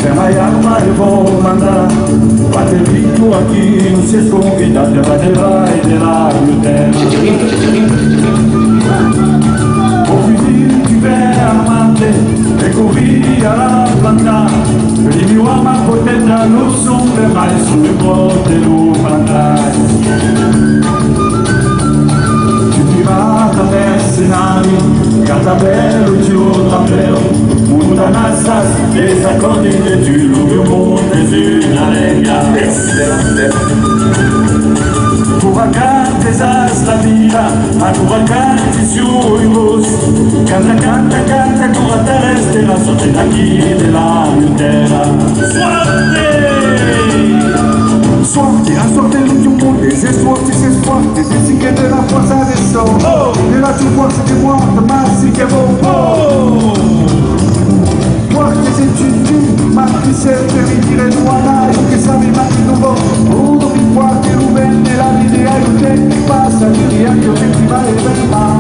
Terra e alma eu vou mandar. Bater rico aqui, não se esconda, vai de lá e terra. O filho tiver amante, recorria a plantar. Ele me ama por dentro no som, é mais um pote no fantasma. Pirata mercenário, catabelo de outro apelo. Muda nassas, desacordine du loup, monde une arenga. Curacantes as la vida, a curacantes iuros. Canta, canta, canta, cura terrestre, la sorte daqui de la terra. Sorte, a sorte de um mundo, esses fortes, esse que é de la força de sol. De la tu força de morte, mas se que é bom. Fortes e titi, mas que se permitire no anaio, que sabe mais do bom. Tudo que forte no bem, la vida e o tempo que passa, diria que o tempo vai levar.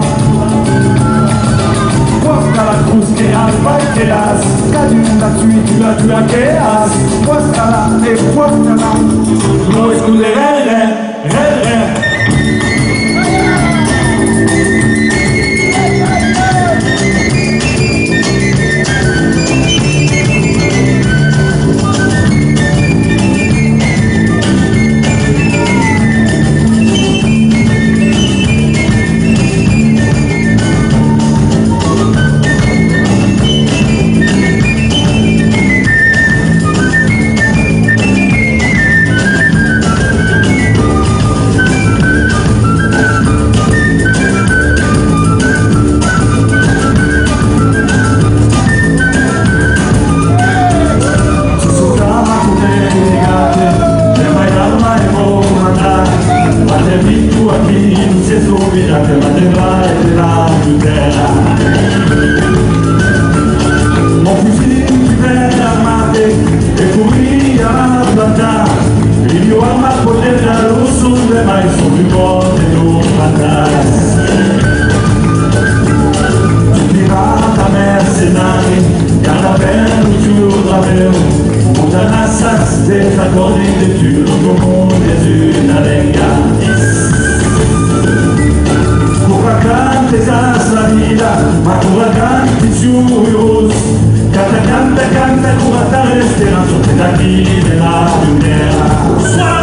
Porta la cruz que as vai que as, cada uma tua que as. Porta lá, e porta lá. No esconderé, desacordine du monde une arenga. Curacantes as la vida, ma curacantes iuros. Canta, canta, canta, cura terrestre, la sorte daqui de la terra.